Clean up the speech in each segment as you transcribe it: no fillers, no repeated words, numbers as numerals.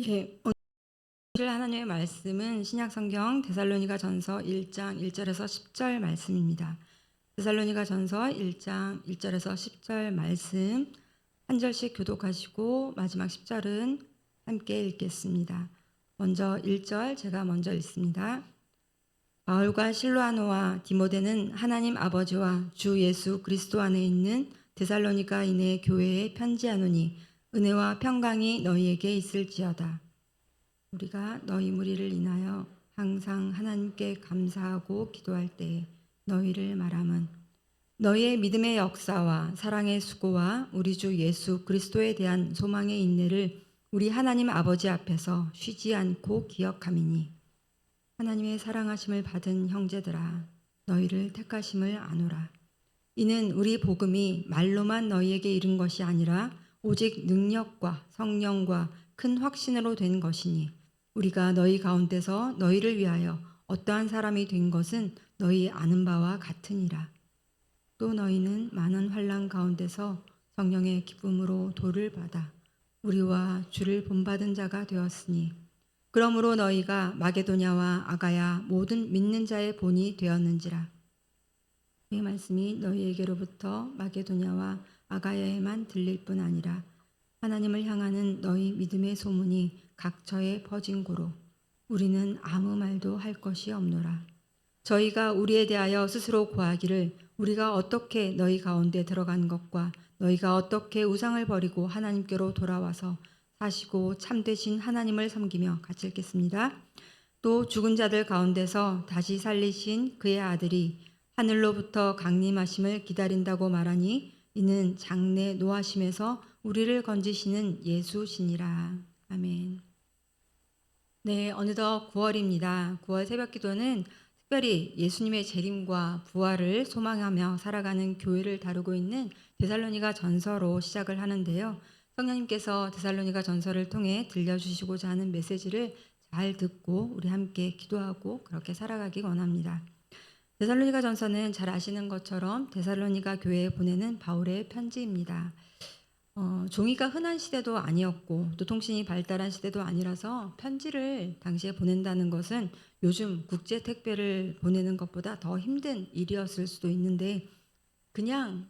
예, 오늘 하나님의 말씀은 신약성경 데살로니가전서 1장 1절에서 10절 말씀입니다. 데살로니가전서 1장 1절에서 10절 말씀 한 절씩 교독하시고 마지막 10절은 함께 읽겠습니다. 먼저 1절 제가 먼저 읽습니다. 바울과 실로아노와 디모데는 하나님 아버지와 주 예수 그리스도 안에 있는 데살로니가인의 교회에 편지하노니 은혜와 평강이 너희에게 있을지어다. 우리가 너희 무리를 인하여 항상 하나님께 감사하고 기도할 때에 너희를 말함은 너희의 믿음의 역사와 사랑의 수고와 우리 주 예수 그리스도에 대한 소망의 인내를 우리 하나님 아버지 앞에서 쉬지 않고 기억함이니 하나님의 사랑하심을 받은 형제들아 너희를 택하심을 아노라. 이는 우리 복음이 말로만 너희에게 이른 것이 아니라 오직 능력과 성령과 큰 확신으로 된 것이니 우리가 너희 가운데서 너희를 위하여 어떠한 사람이 된 것은 너희 아는 바와 같으니라. 또 너희는 많은 환난 가운데서 성령의 기쁨으로 도를 받아 우리와 주를 본받은 자가 되었으니 그러므로 너희가 마게도냐와 아가야 모든 믿는 자의 본이 되었는지라. 이 말씀이 너희에게로부터 마게도냐와 아가야에만 들릴 뿐 아니라 하나님을 향하는 너희 믿음의 소문이 각처에 퍼진 고로 우리는 아무 말도 할 것이 없노라. 저희가 우리에 대하여 스스로 고하기를 우리가 어떻게 너희 가운데 들어간 것과 너희가 어떻게 우상을 버리고 하나님께로 돌아와서 사시고 참되신 하나님을 섬기며 같이 읽겠습니다. 또 죽은 자들 가운데서 다시 살리신 그의 아들이 하늘로부터 강림하심을 기다린다고 말하니 이는 장래 노하심에서 우리를 건지시는 예수시니라. 아멘. 네, 어느덧 9월입니다. 9월 새벽 기도는 특별히 예수님의 재림과 부활을 소망하며 살아가는 교회를 다루고 있는 데살로니가 전서로 시작을 하는데요. 성령님께서 데살로니가 전서를 통해 들려주시고자 하는 메시지를 잘 듣고 우리 함께 기도하고 그렇게 살아가기 원합니다. 데살로니가 전서는 잘 아시는 것처럼 데살로니가 교회에 보내는 바울의 편지입니다. 종이가 흔한 시대도 아니었고 또 통신이 발달한 시대도 아니라서 편지를 당시에 보낸다는 것은 요즘 국제 택배를 보내는 것보다 더 힘든 일이었을 수도 있는데 그냥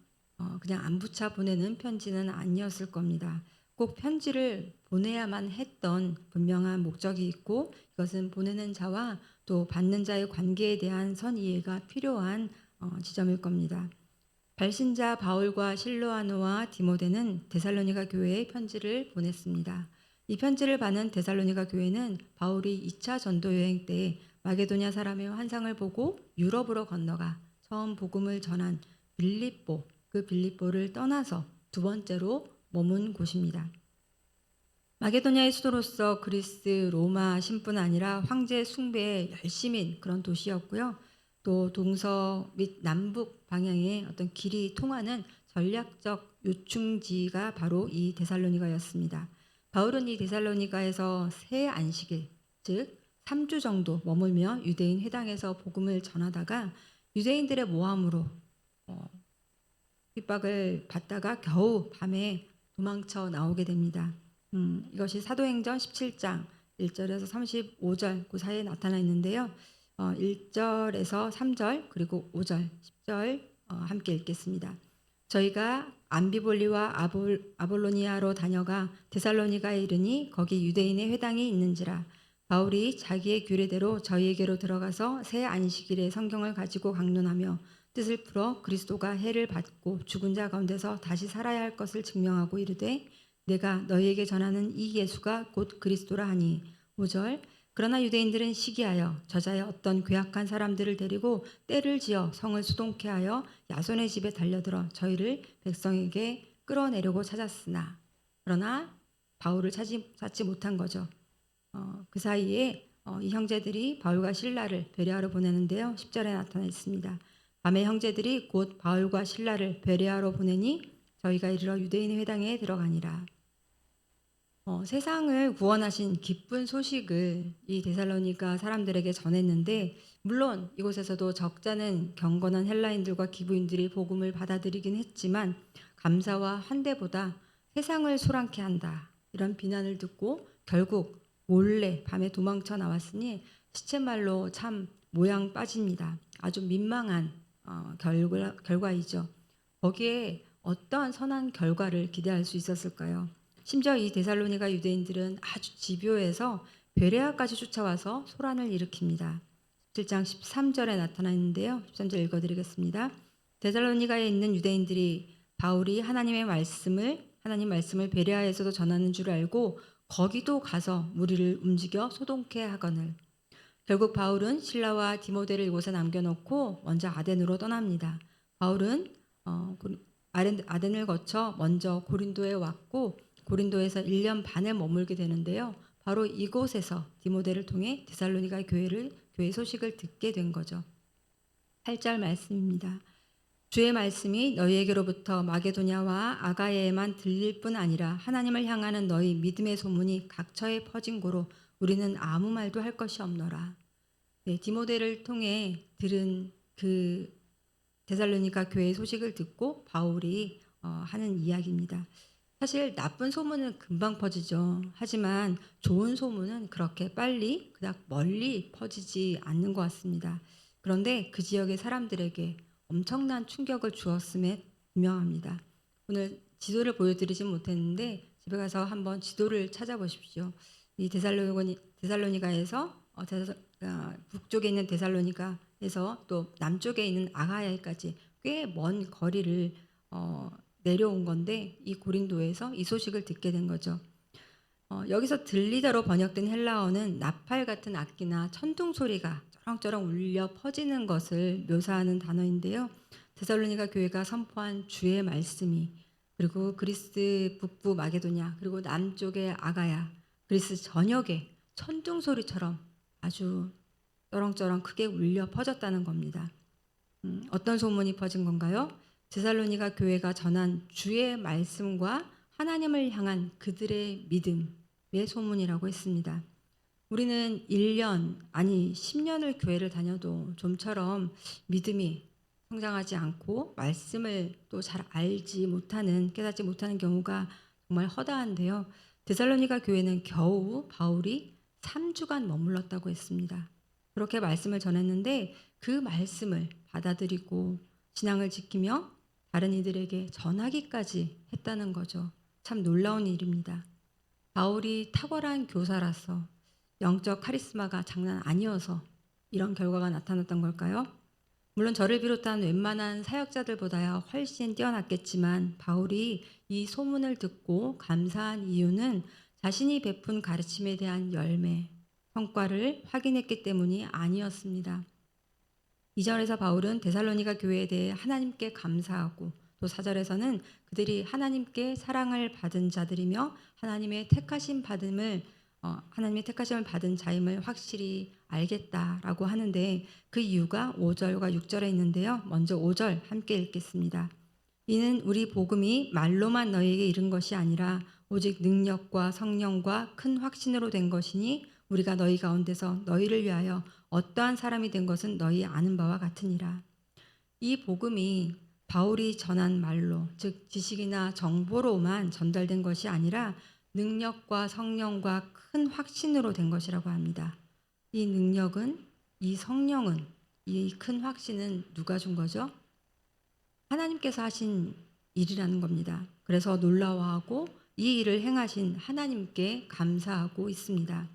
안부차 보내는 편지는 아니었을 겁니다. 꼭 편지를 보내야만 했던 분명한 목적이 있고 이것은 보내는 자와 또 받는 자의 관계에 대한 선이해가 필요한 지점일 겁니다. 발신자 바울과 실로아노와 디모데는 데살로니가 교회에 편지를 보냈습니다. 이 편지를 받은 데살로니가 교회는 바울이 2차 전도 여행 때 마게도냐 사람의 환상을 보고 유럽으로 건너가 처음 복음을 전한 빌립보, 그 빌립보를 떠나서 두 번째로 머문 곳입니다. 마게도냐의 수도로서 그리스, 로마 신뿐 아니라 황제 숭배에 열심인 그런 도시였고요. 또 동서 및 남북 방향의 어떤 길이 통하는 전략적 요충지가 바로 이 데살로니가였습니다. 바울은 이 데살로니가에서 새 안식일, 즉 3주 정도 머물며 유대인 회당에서 복음을 전하다가 유대인들의 모함으로 핍박을 받다가 겨우 밤에 도망쳐 나오게 됩니다. 이것이 사도행전 17장 1절에서 35절 그 사이에 나타나 있는데요. 1절에서 3절 그리고 5절, 10절 함께 읽겠습니다. 저희가 암비볼리와 아볼로니아로 다녀가 데살로니가에 이르니 거기 유대인의 회당이 있는지라. 바울이 자기의 규례대로 저희에게로 들어가서 새 안식일에 성경을 가지고 강론하며 뜻을 풀어 그리스도가 해를 받고 죽은 자 가운데서 다시 살아야 할 것을 증명하고 이르되 내가 너희에게 전하는 이 예수가 곧 그리스도라 하니. 5절 그러나 유대인들은 시기하여 저자의 어떤 괴악한 사람들을 데리고 때를 지어 성을 수동케 하여 야손의 집에 달려들어 저희를 백성에게 끌어내려고 찾았으나 그러나 바울을 찾지 못한 거죠. 그 사이에 이 형제들이 바울과 실라를 베레아로 보내는데요. 10절에 나타나 있습니다. 밤에 형제들이 곧 바울과 실라를 베레아로 보내니 저희가 이르러 유대인의 회당에 들어가니라. 세상을 구원하신 기쁜 소식을 이 데살로니가 사람들에게 전했는데 물론 이곳에서도 적잖은 경건한 헬라인들과 기부인들이 복음을 받아들이긴 했지만 감사와 환대보다 세상을 소란케 한다. 이런 비난을 듣고 결국 몰래 밤에 도망쳐 나왔으니 시쳇말로 참 모양 빠집니다. 아주 민망한 결과이죠. 거기에 어떠한 선한 결과를 기대할 수 있었을까요? 심지어 이 데살로니가 유대인들은 아주 집요해서 베레아까지 쫓아와서 소란을 일으킵니다. 7장 13절에 나타나 있는데요. 13절 읽어드리겠습니다. 데살로니가에 있는 유대인들이 바울이 하나님 말씀을 베레아에서도 전하는 줄 알고 거기도 가서 무리를 움직여 소동케 하거늘. 결국 바울은 실라와 디모데를 이곳에 남겨놓고 먼저 아덴으로 떠납니다. 바울은 아덴을 거쳐 먼저 고린도에 왔고 고린도에서 1년 반을 머물게 되는데요. 바로 이곳에서 디모데를 통해 데살로니가 교회 소식을 듣게 된 거죠. 8절 말씀입니다. 주의 말씀이 너희에게로부터 마게도냐와 아가야에만 들릴 뿐 아니라 하나님을 향하는 너희 믿음의 소문이 각처에 퍼진 고로 우리는 아무 말도 할 것이 없노라. 네, 디모데를 통해 들은 그 데살로니가 교회 소식을 듣고 바울이 하는 이야기입니다. 사실 나쁜 소문은 금방 퍼지죠. 하지만 좋은 소문은 그렇게 빨리 그닥 멀리 퍼지지 않는 것 같습니다. 그런데 그 지역의 사람들에게 엄청난 충격을 주었음에 분명합니다. 오늘 지도를 보여드리진 못했는데 집에 가서 한번 지도를 찾아보십시오. 이 데살로니가에서 북쪽에 있는 데살로니가에서 또 남쪽에 있는 아가야까지 꽤 먼 거리를 내려온 건데 이 고린도에서 이 소식을 듣게 된 거죠. 여기서 들리다로 번역된 헬라어는 나팔 같은 악기나 천둥 소리가 쩌렁쩌렁 울려 퍼지는 것을 묘사하는 단어인데요. 데살로니가 교회가 선포한 주의 말씀이 그리고 그리스 북부 마게도냐 그리고 남쪽의 아가야 그리스 전역에 천둥 소리처럼 아주 쩌렁쩌렁 크게 울려 퍼졌다는 겁니다. 어떤 소문이 퍼진 건가요? 데살로니가 교회가 전한 주의 말씀과 하나님을 향한 그들의 믿음의 소문이라고 했습니다. 우리는 1년 아니 10년을 교회를 다녀도 좀처럼 믿음이 성장하지 않고 말씀을 또 잘 알지 못하는 깨닫지 못하는 경우가 정말 허다한데요. 데살로니가 교회는 겨우 바울이 3주간 머물렀다고 했습니다. 그렇게 말씀을 전했는데 그 말씀을 받아들이고 신앙을 지키며 다른 이들에게 전하기까지 했다는 거죠. 참 놀라운 일입니다. 바울이 탁월한 교사라서 영적 카리스마가 장난 아니어서 이런 결과가 나타났던 걸까요? 물론 저를 비롯한 웬만한 사역자들보다야 훨씬 뛰어났겠지만 바울이 이 소문을 듣고 감사한 이유는 자신이 베푼 가르침에 대한 열매, 성과를 확인했기 때문이 아니었습니다. 2절에서 바울은 데살로니가 교회에 대해 하나님께 감사하고 또 4절에서는 그들이 하나님께 사랑을 받은 자들이며 하나님의 택하심을 받은 자임을 확실히 알겠다라고 하는데 그 이유가 5절과 6절에 있는데요. 먼저 5절 함께 읽겠습니다. 이는 우리 복음이 말로만 너희에게 이른 것이 아니라 오직 능력과 성령과 큰 확신으로 된 것이니 우리가 너희 가운데서 너희를 위하여 어떠한 사람이 된 것은 너희 아는 바와 같으니라. 이 복음이 바울이 전한 말로 즉 지식이나 정보로만 전달된 것이 아니라 능력과 성령과 큰 확신으로 된 것이라고 합니다. 이 능력은 이 성령은 이 큰 확신은 누가 준 거죠? 하나님께서 하신 일이라는 겁니다. 그래서 놀라워하고 이 일을 행하신 하나님께 감사하고 있습니다.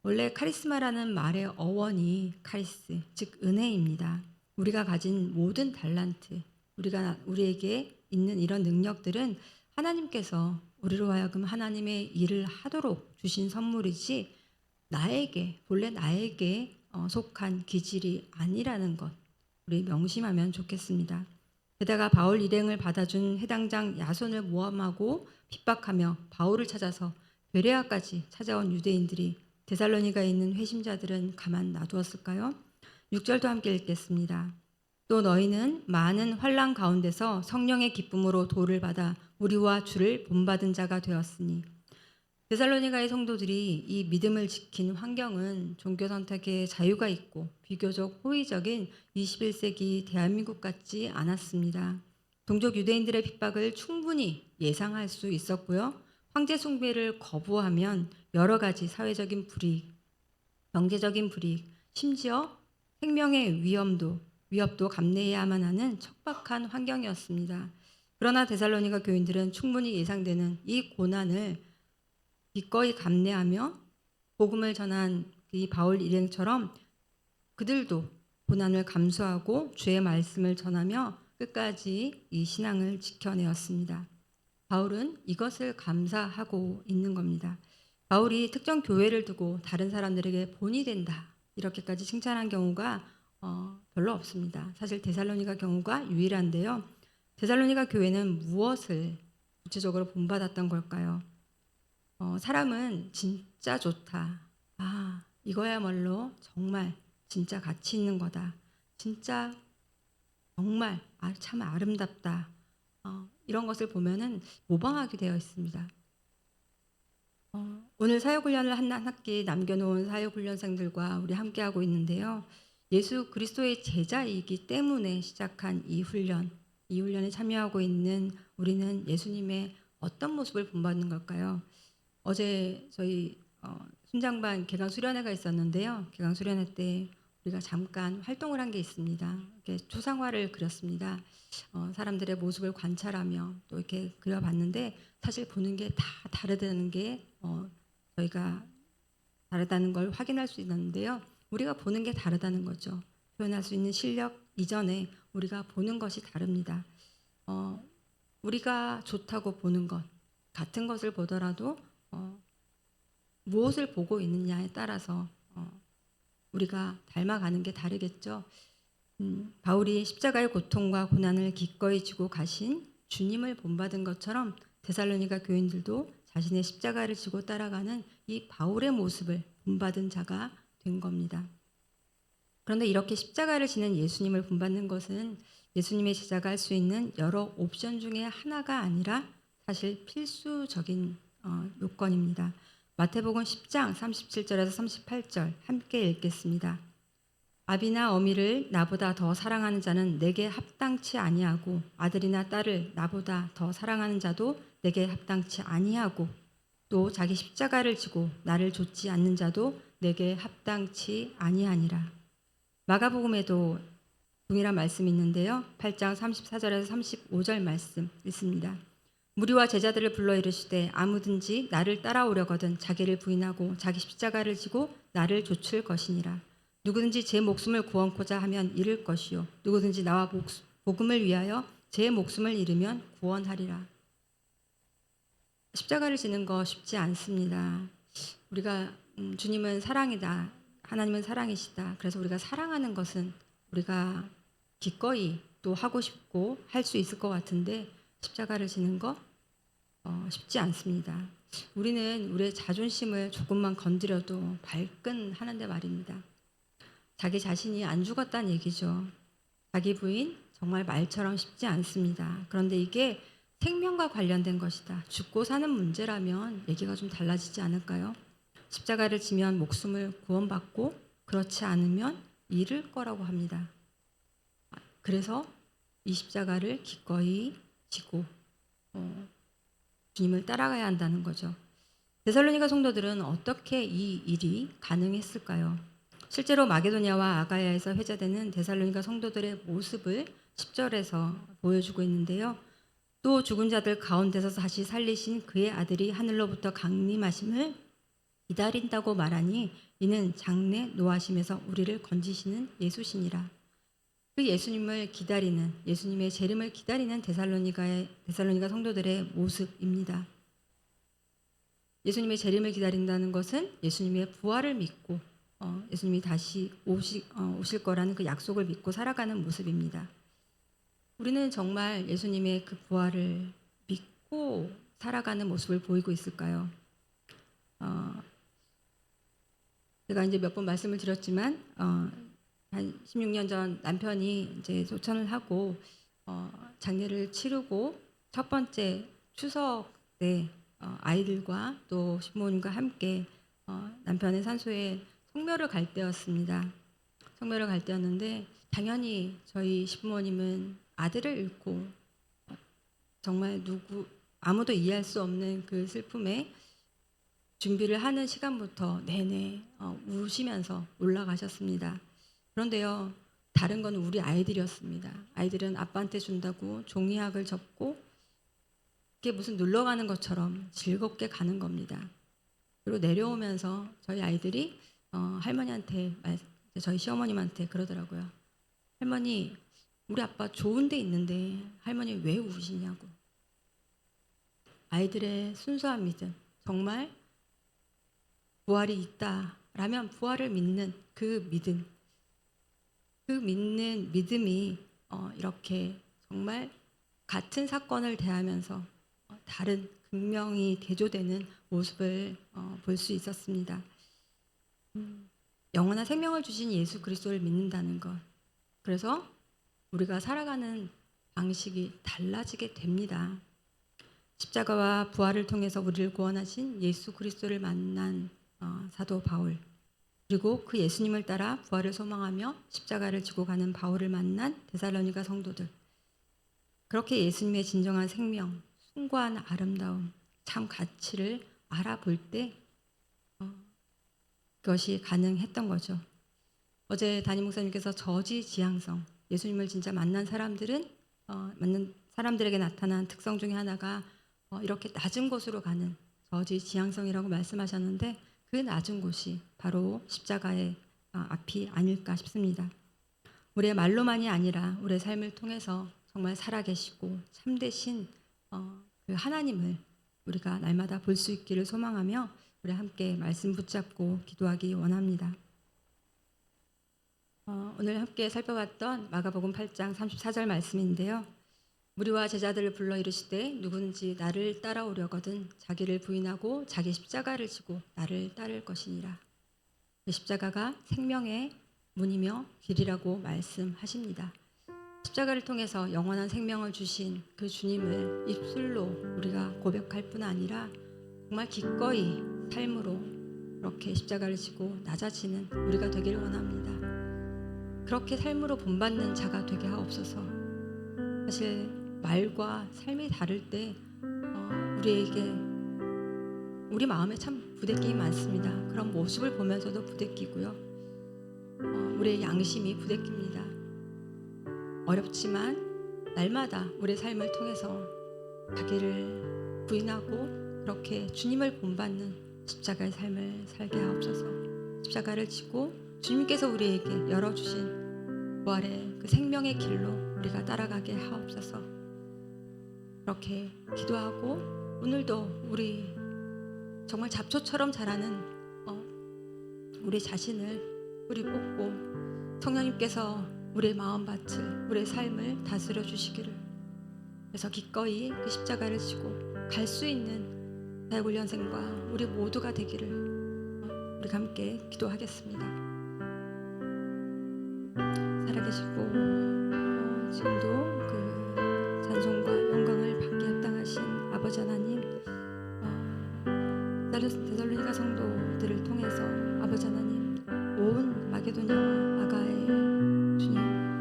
원래 카리스마라는 말의 어원이 카리스, 즉 은혜입니다. 우리가 가진 모든 달란트, 우리에게 있는 이런 능력들은 하나님께서 우리로 하여금 하나님의 일을 하도록 주신 선물이지 본래 나에게 속한 기질이 아니라는 것 우리 명심하면 좋겠습니다. 게다가 바울 일행을 받아준 해당장 야손을 모함하고 핍박하며 바울을 찾아서 베레아까지 찾아온 유대인들이 데살로니가에 있는 회심자들은 가만 놔두었을까요? 6절도 함께 읽겠습니다. 또 너희는 많은 환난 가운데서 성령의 기쁨으로 도를 받아 우리와 주를 본받은 자가 되었으니. 데살로니가의 성도들이 이 믿음을 지킨 환경은 종교 선택에 자유가 있고 비교적 호의적인 21세기 대한민국 같지 않았습니다. 동족 유대인들의 핍박을 충분히 예상할 수 있었고요. 황제 숭배를 거부하면 여러 가지 사회적인 불이익, 경제적인 불이익, 심지어 생명의 위협도 감내해야만 하는 척박한 환경이었습니다. 그러나 데살로니가 교인들은 충분히 예상되는 이 고난을 기꺼이 감내하며 복음을 전한 이 바울 일행처럼 그들도 고난을 감수하고 주의 말씀을 전하며 끝까지 이 신앙을 지켜내었습니다. 바울은 이것을 감사하고 있는 겁니다. 바울이 특정 교회를 두고 다른 사람들에게 본이 된다 이렇게까지 칭찬한 경우가 별로 없습니다. 사실 데살로니가 경우가 유일한데요. 데살로니가 교회는 무엇을 구체적으로 본받았던 걸까요? 사람은 진짜 좋다. 아, 이거야말로 정말 진짜 가치 있는 거다. 진짜 정말 참 아름답다. 이런 것을 보면은 모방하게 되어 있습니다. 오늘 사역훈련을 한 학기 남겨놓은 사역훈련생들과 우리 함께하고 있는데요. 예수 그리스도의 제자이기 때문에 시작한 이 훈련에 참여하고 있는 우리는 예수님의 어떤 모습을 본받는 걸까요? 어제 저희 순장반 개강 수련회가 있었는데요. 개강 수련회 때 우리가 잠깐 활동을 한 게 있습니다. 이렇게 초상화를 그렸습니다. 사람들의 모습을 관찰하며 또 이렇게 그려봤는데 사실 보는 게 다 다르다는 게 저희가 다르다는 걸 확인할 수 있는데요. 우리가 보는 게 다르다는 거죠. 표현할 수 있는 실력 이전에 우리가 보는 것이 다릅니다. 우리가 좋다고 보는 것, 같은 것을 보더라도 무엇을 보고 있느냐에 따라서 우리가 닮아가는 게 다르겠죠. 바울이 십자가의 고통과 고난을 기꺼이 지고 가신 주님을 본받은 것처럼 데살로니가 교인들도 자신의 십자가를 지고 따라가는 이 바울의 모습을 본받은 자가 된 겁니다. 그런데 이렇게 십자가를 지는 예수님을 본받는 것은 예수님의 제자가 할 수 있는 여러 옵션 중에 하나가 아니라 사실 필수적인 요건입니다. 마태복음 10장 37절에서 38절 함께 읽겠습니다. 아비나 어미를 나보다 더 사랑하는 자는 내게 합당치 아니하고 아들이나 딸을 나보다 더 사랑하는 자도 내게 합당치 아니하고 또 자기 십자가를 지고 나를 좇지 않는 자도 내게 합당치 아니하니라. 마가복음에도 동일한 말씀이 있는데요. 8장 34절에서 35절 말씀 있습니다. 무리와 제자들을 불러 이르시되 아무든지 나를 따라오려거든 자기를 부인하고 자기 십자가를 지고 나를 좇을 것이니라. 누구든지 제 목숨을 구원코자 하면 잃을 것이요 누구든지 나와 복음을 위하여 제 목숨을 잃으면 구원하리라. 십자가를 지는 거 쉽지 않습니다. 우리가 주님은 사랑이다. 하나님은 사랑이시다. 그래서 우리가 사랑하는 것은 우리가 기꺼이 또 하고 싶고 할 수 있을 것 같은데 십자가를 지는 거 쉽지 않습니다. 우리는 우리의 자존심을 조금만 건드려도 발끈하는데 말입니다. 자기 자신이 안 죽었다는 얘기죠. 자기 부인 정말 말처럼 쉽지 않습니다. 그런데 이게 생명과 관련된 것이다. 죽고 사는 문제라면 얘기가 좀 달라지지 않을까요? 십자가를 지면 목숨을 구원받고 그렇지 않으면 잃을 거라고 합니다. 그래서 이 십자가를 기꺼이 지고 주님을 따라가야 한다는 거죠. 데살로니가 성도들은 어떻게 이 일이 가능했을까요? 실제로 마게도냐와 아가야에서 회자되는 데살로니가 성도들의 모습을 10절에서 보여주고 있는데요. 또 죽은 자들 가운데서 다시 살리신 그의 아들이 하늘로부터 강림하심을 기다린다고 말하니 이는 장래 노하심에서 우리를 건지시는 예수시니라. 그 예수님을 기다리는 예수님의 재림을 기다리는 데살로니가 성도들의 모습입니다. 예수님의 재림을 기다린다는 것은 예수님의 부활을 믿고 예수님이 다시 오실 거라는 그 약속을 믿고 살아가는 모습입니다. 우리는 정말 예수님의 그 부활을 믿고 살아가는 모습을 보이고 있을까요? 제가 이제 몇 번 말씀을 드렸지만 한 16년 전 남편이 이제 소천을 하고 장례를 치르고 첫 번째 추석 때 아이들과 또 시부모님과 함께 남편의 산소에 성묘를 갈 때였습니다. 성묘를 갈 때였는데 당연히 저희 시부모님은 아들을 잃고 정말 아무도 이해할 수 없는 그 슬픔에 준비를 하는 시간부터 내내 우시면서 올라가셨습니다. 그런데요, 다른 건 우리 아이들이었습니다. 아이들은 아빠한테 준다고 종이학을 접고 그게 무슨 놀러 가는 것처럼 즐겁게 가는 겁니다. 그리고 내려오면서 저희 아이들이 할머니한테, 저희 시어머님한테 그러더라고요. 할머니, 우리 아빠 좋은 데 있는데 할머니 왜 우시냐고. 아이들의 순수한 믿음, 정말 부활이 있다라면 부활을 믿는 그 믿음, 그 믿는 믿음이 이렇게 정말 같은 사건을 대하면서 다른 극명히 대조되는 모습을 볼 수 있었습니다. 영원한 생명을 주신 예수 그리스도를 믿는다는 것, 그래서 우리가 살아가는 방식이 달라지게 됩니다. 십자가와 부활을 통해서 우리를 구원하신 예수 그리스도를 만난 사도 바울, 그리고 그 예수님을 따라 부활을 소망하며 십자가를 지고 가는 바울을 만난 데살로니가 성도들, 그렇게 예수님의 진정한 생명, 숭고한 아름다움, 참 가치를 알아볼 때 그것이 가능했던 거죠. 어제 담임 목사님께서 저지지향성, 예수님을 진짜 만난 사람들에게 나타난 특성 중에 하나가 이렇게 낮은 곳으로 가는 저지지향성이라고 말씀하셨는데, 그 낮은 곳이 바로 십자가의 앞이 아닐까 싶습니다. 우리의 말로만이 아니라 우리의 삶을 통해서 정말 살아계시고 참되신 그 하나님을 우리가 날마다 볼 수 있기를 소망하며 우리 함께 말씀 붙잡고 기도하기 원합니다. 오늘 함께 살펴봤던 마가복음 8장 34절 말씀인데요. 무리와 제자들을 불러 이르시되 누구든지 나를 따라오려거든 자기를 부인하고 자기 십자가를 지고 나를 따를 것이니라. 십자가가 생명의 문이며 길이라고 말씀하십니다. 십자가를 통해서 영원한 생명을 주신 그 주님을 입술로 우리가 고백할 뿐 아니라 정말 기꺼이 삶으로 그렇게 십자가를 지고 낮아지는 우리가 되기를 원합니다. 그렇게 삶으로 본받는 자가 되게 하옵소서. 사실 말과 삶이 다를 때 우리에게 우리 마음에 참 부대낌이 많습니다. 그런 모습을 보면서도 부대끼고요. 우리의 양심이 부대낍니다. 어렵지만 날마다 우리의 삶을 통해서 자기를 부인하고 그렇게 주님을 본받는 십자가의 삶을 살게 하옵소서. 십자가를 지고 주님께서 우리에게 열어주신 부활의 그 생명의 길로 우리가 따라가게 하옵소서. 그렇게 기도하고 오늘도 우리 정말 잡초처럼 자라는 우리 자신을 뿌리 뽑고 성령님께서 우리의 마음밭을, 우리의 삶을 다스려 주시기를, 그래서 기꺼이 그 십자가를 지고 갈 수 있는 대학훈련생과 우리 모두가 되기를 우리가 함께 기도하겠습니다. 살아계시고 지금도 그 찬송과 영광을 받게 합당하신 아버지 하나님, 데살로니가 성도들을 통해서 아버지 하나님, 온 마게도냐와 아가의 주님,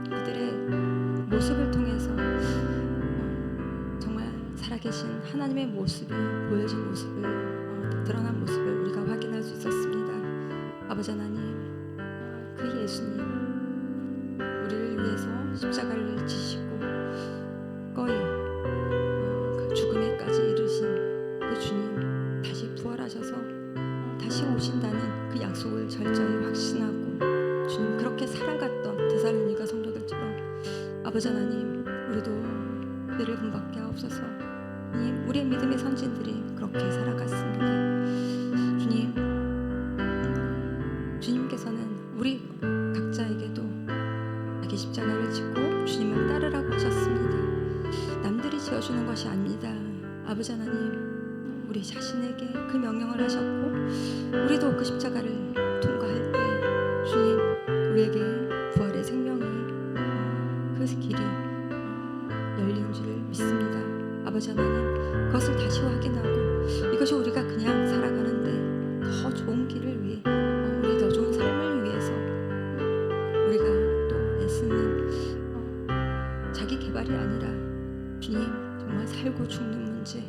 그들의 모습을 통해서 정말 살아계신 하나님의 모습이 보여진 모습을, 드러난 모습을 우리가 확인할 수 있었습니다. 아버지 하나님, 그 예수님, 우리를 위해서 십자가를 지시고 거의 그 죽음에까지 이르신 그 주님, 다시 부활하셔서 다시 오신다는 그 약속을 철저히 확신하고 주님 그렇게 살아갔던 데살로니가 성도들처럼 아버지 하나님, 우리도 그들을 본받게 하옵소서. 주님, 우리의 믿음의 선진들이 그렇게 살아갔습니다. 주님, 주님께서는 우리 각자에게도 자기 십자가를 지고 주님을 따르라고 하셨습니다. 남들이 지어주는 것이 아닙니다. 아버지 하나님, 우리 자신에게 그 명령을 하셨고 우리도 그 십자가를 통과할 때 주님, 우리에게 부활의 생명이 그 길이 열린 줄을 믿습니다. 아버지 하나님, 그것을 다시 확인하고 이것이 우리가 그냥 살아가는데 더 좋은 길을 위해, 우리 더 좋은 삶을 위해서 우리가 또 애쓰는 자기 개발이 아니라 주님, 정말 살고 죽는 문제,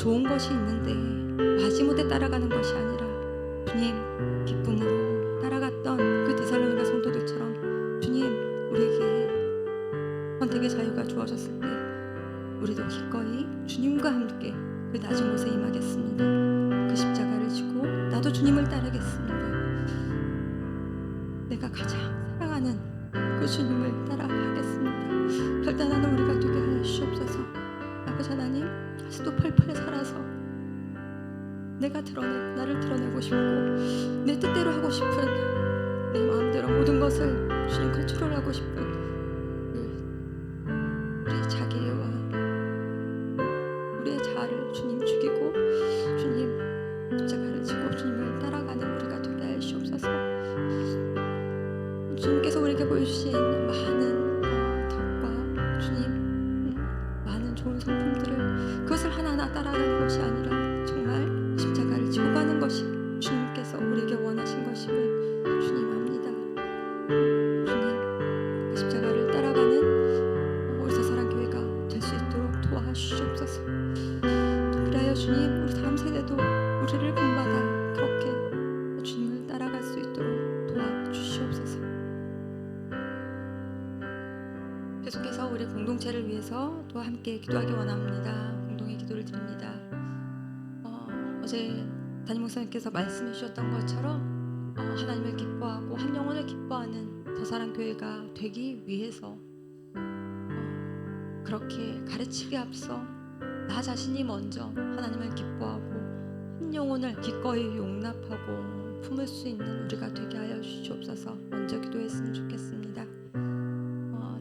좋은 것이 있는데 마지못해 따라가는 것이 아니라 주님 기쁨으로 따라갔던 그 데살로니가 성도들처럼 주님 우리에게 선택의 자유가 주어졌을 때 우리도 기꺼이 주님과 함께 그 낮은 곳에 임하겠습니다. 그 십자가를 지고 나도 주님을 따르겠습니다. 내가 가장 사랑하는 그 주님을 따라가겠습니다. 결단하는 우리가 되게 하여 주시옵소서. 아버지 하나님, 아직도 펄펄 살아서 나를 드러내고 싶고 내 뜻대로 하고 싶은 내 마음대로 모든 것을 주님 컨트롤하고 싶은 우리의 자기애와 우리의 자아를 주님 죽이고 주님 십자가를 지고 주님을 따라가는 우리가 되게 하여 주옵소서. 주님께서 우리에게 보여주신 많은 덕과 주님 많은 좋은 성품들을 그것을 하나하나 따라가는 것이 아니라 정말 십자가를 지고 가는 것이 주님께서 우리에게 원하신 것임을 주님 압니다. 주님 십자가를 따라가는 우리 사랑교회가 될 수 있도록 도와주시옵소서. 그리하여 주님 우리 다음 세대도 우리를 본받아 그렇게 주님을 따라갈 수 있도록 도와주시옵소서. 계속해서 우리 공동체를 위해서 또 함께 기도하기 원합니다. 공동의 기도를 드립니다. 어제 담임 목사님께서 말씀해 주셨던 것처럼 하나님을 기뻐하고 한 영혼을 기뻐하는 더사랑교회가 되기 위해서 그렇게 가르치기 앞서 나 자신이 먼저 하나님을 기뻐하고 한 영혼을 기꺼이 용납하고 품을 수 있는 우리가 되게 하여 주시옵소서. 먼저 기도했으면 좋겠습니다.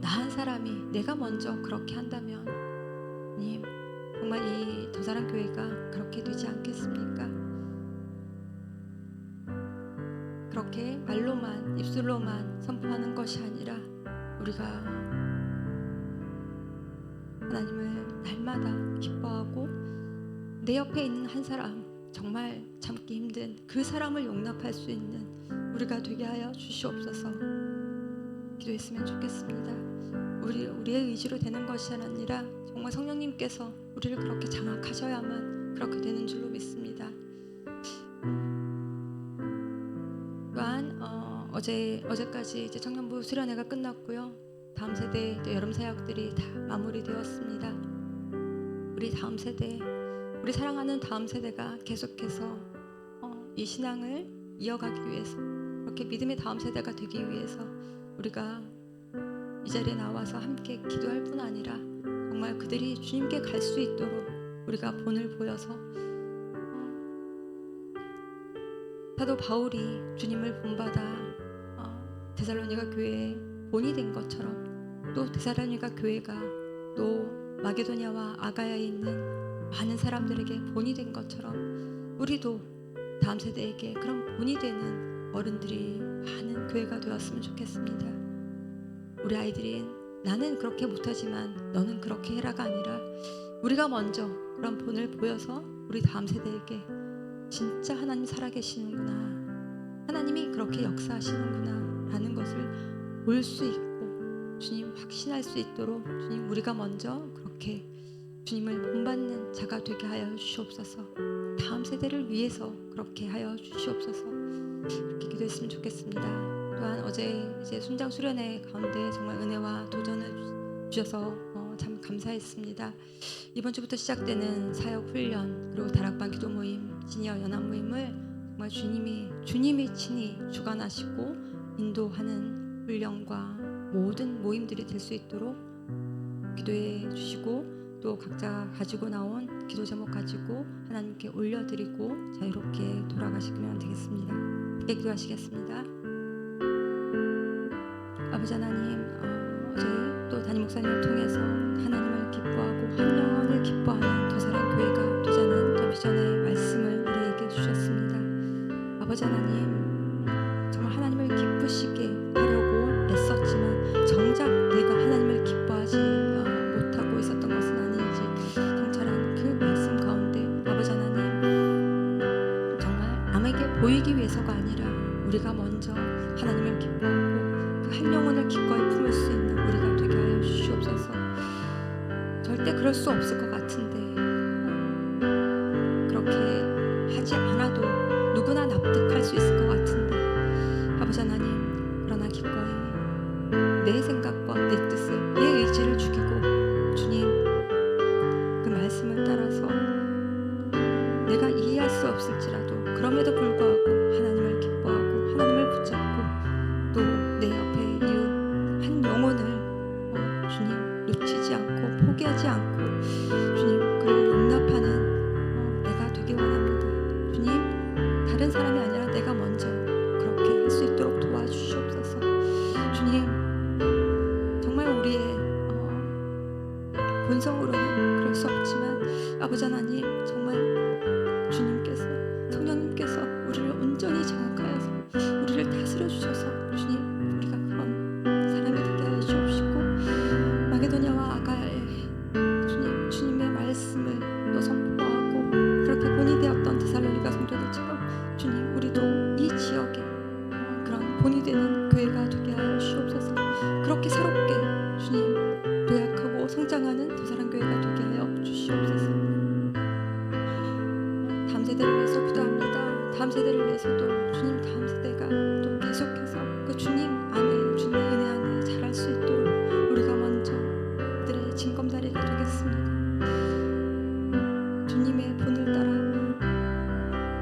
나 한 사람이 내가 먼저 그렇게 한다면 님 정말 이 더사랑교회가 그렇게 되지 않겠습니까? 그렇게 말로만 입술로만 선포하는 것이 아니라 우리가 하나님을 날마다 기뻐하고 내 옆에 있는 한 사람 정말 참기 힘든 그 사람을 용납할 수 있는 우리가 되게 하여 주시옵소서. 기도했으면 좋겠습니다. 우리의 의지로 되는 것이 아니라 정말 성령님께서 우리를 그렇게 장악하셔야만 그렇게 되는 줄로 믿습니다. 또한 어제까지 이제 청년부 수련회가 끝났고요. 다음 세대 이제 여름 사역들이 다 마무리되었습니다. 우리 다음 세대, 우리 사랑하는 다음 세대가 계속해서 이 신앙을 이어가기 위해서 그렇게 믿음의 다음 세대가 되기 위해서 우리가 이 자리에 나와서 함께 기도할 뿐 아니라 정말 그들이 주님께 갈 수 있도록 우리가 본을 보여서 사도 바울이 주님을 본받아 데살로니가 교회의 본이 된 것처럼 또 데살로니가 교회가 또 마게도냐와 아가야에 있는 많은 사람들에게 본이 된 것처럼 우리도 다음 세대에게 그런 본이 되는 어른들이 많은 교회가 되었으면 좋겠습니다. 우리 아이들이 나는 그렇게 못하지만 너는 그렇게 해라가 아니라 우리가 먼저 그런 본을 보여서 우리 다음 세대에게 진짜 하나님 살아계시는구나, 하나님이 그렇게 역사하시는구나 라는 것을 볼 수 있고 주님 확신할 수 있도록 주님 우리가 먼저 그렇게 주님을 본받는 자가 되게 하여 주시옵소서. 다음 세대를 위해서 그렇게 하여 주시옵소서. 그렇게 기도했으면 좋겠습니다. 또한 어제 이제 순장 수련회 가운데 정말 은혜와 도전을 주셔서 참 감사했습니다. 이번 주부터 시작되는 사역 훈련 그리고 다락방 기도 모임, 시니어 연합 모임을 정말 주님이 친히 주관하시고 인도하는 훈련과 모든 모임들이 될 수 있도록 기도해 주시고 또 각자 가지고 나온 기도 제목 가지고 하나님께 올려드리고 자유롭게 돌아가시면 되겠습니다. 함께 기도하시겠습니다. 아버지 하나님, 어제 또 담임 목사님을 통해서 하나님을 기뻐하고 한 영혼을 기뻐하는 더사랑교회가 되자는 더 비전의 말씀을 우리에게 주셨습니다. 아버지 하나님, 정말 하나님을 기쁘시게 하려고 애썼지만 정작 내가 하나님을 기뻐하지 못하고 있었던 것은 아닌지 경찰한 그 말씀 가운데 아버지 하나님, 정말 남에게 보이기 위해서가 아니라 우리가 먼저 하나님을 기뻐하고 한 영혼을 기꺼이 품을 수 있는 우리가 되게 하여 주시옵소서. 절대 그럴 수 없을 것 같은데 생각과 내 뜻을, 내 의지를 죽이고 주님 그 말씀을 따라서 내가 이해할 수 없을지라도 그럼에도 불구하고 하나님을 기뻐하고 하나님을 붙잡고 또 내 옆에 이웃 한 영혼을 주님 놓치지 않고 포기하지 않고 주님 그를 용납하는 내가 되기 원합니다. 주님 다른 사람이 아니라 내가 먼저 그렇게 할 수 있도록 도와주시옵소서. 주님 정말 우리의 본성으로는 그럴 수 없지만 아버지 하나님 정말 주님께서 성령님께서 우리를 온전히 장악하여서 우리를 다스려 주셔서 주님 우리가 그런 사람이 되게 하여 주옵시고 마게도냐와 아가야에 주님 주님의 말씀을 또 선포하고 그렇게 본이 되었던 데살로니가 성도들처럼 주님 우리도 이 지역에 그런 본이 되는 교회가 되게 하여 주옵소서. 그렇게 새롭게 주님 도약하고 성장하는 도사랑교회가 되게 하여 주시옵소서. 다음 세대를 위해서 기도합니다. 다음 세대를 위해서도 주님 다음 세대가 또 계속해서 그 주님 안에 주님의 은혜 안에 자랄 수 있도록 우리가 먼저 그들의 징검다리가 되겠습니다. 주님의 본을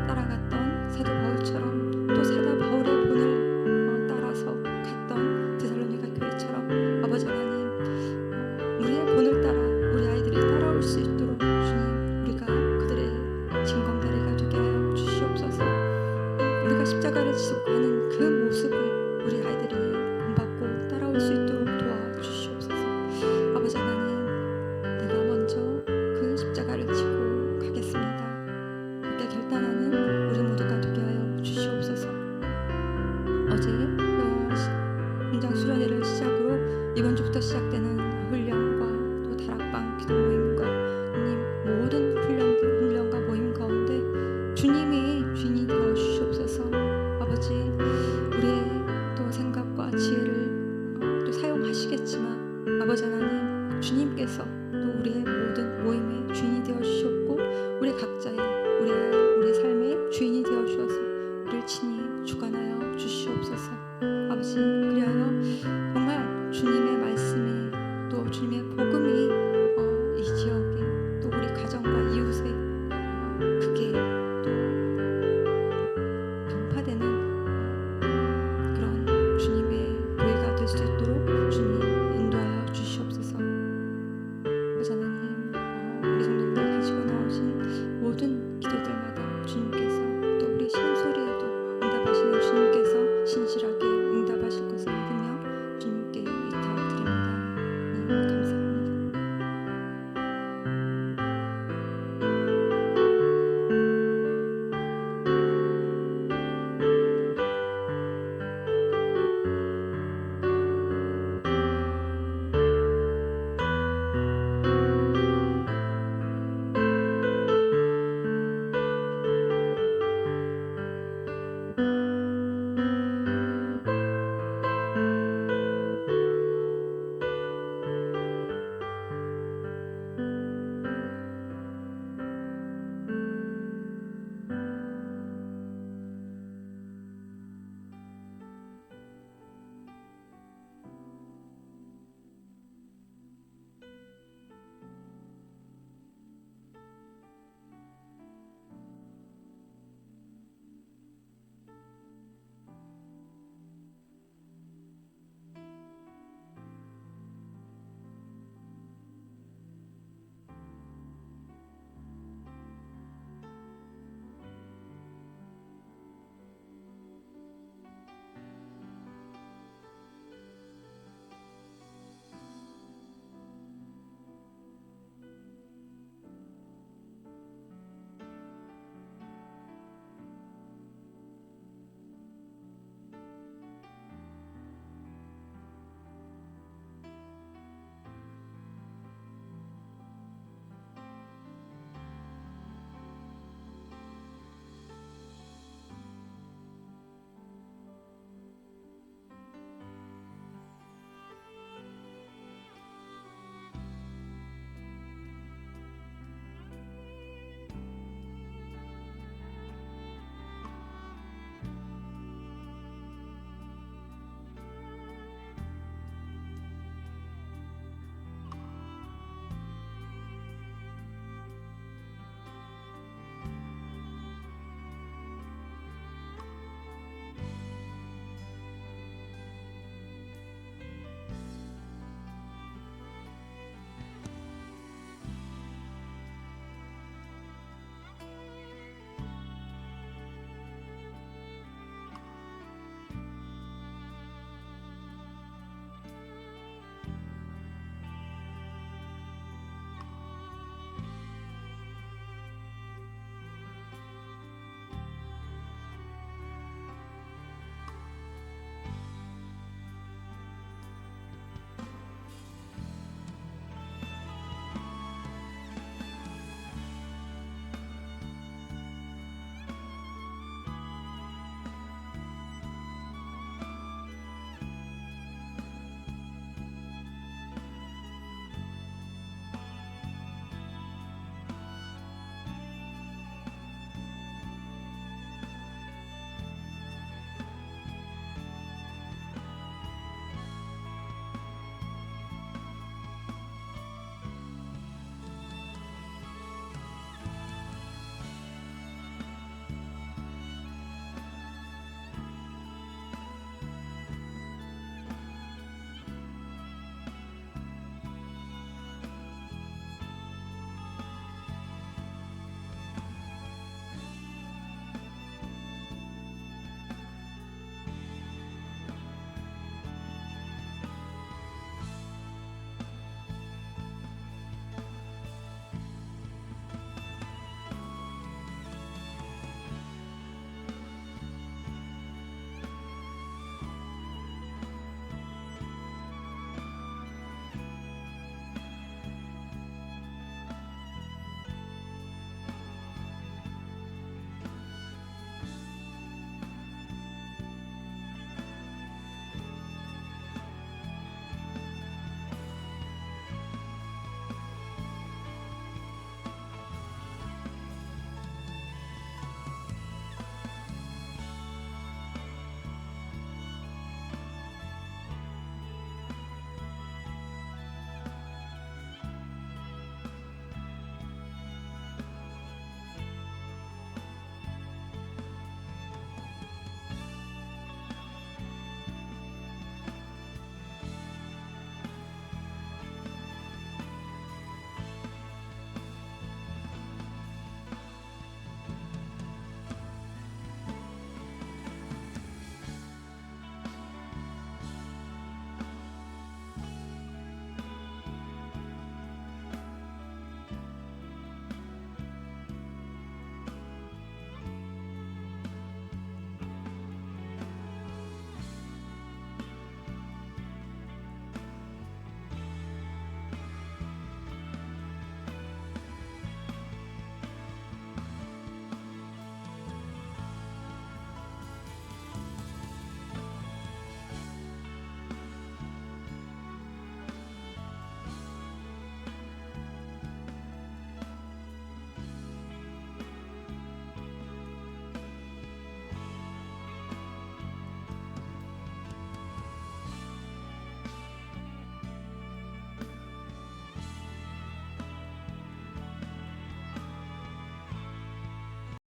따라갔던 사도 바울처럼 또 사도 바울의 본을 따라서 갔던 데살로니가 교회처럼 아버지 하나님 우리의 본을 따라 우리 아이들이 따라올 수 있도록 주님 우리가 그들의 징검다리가 되게 하여 주시옵소서. 우리가 십자가를 지고 가는 그 모습을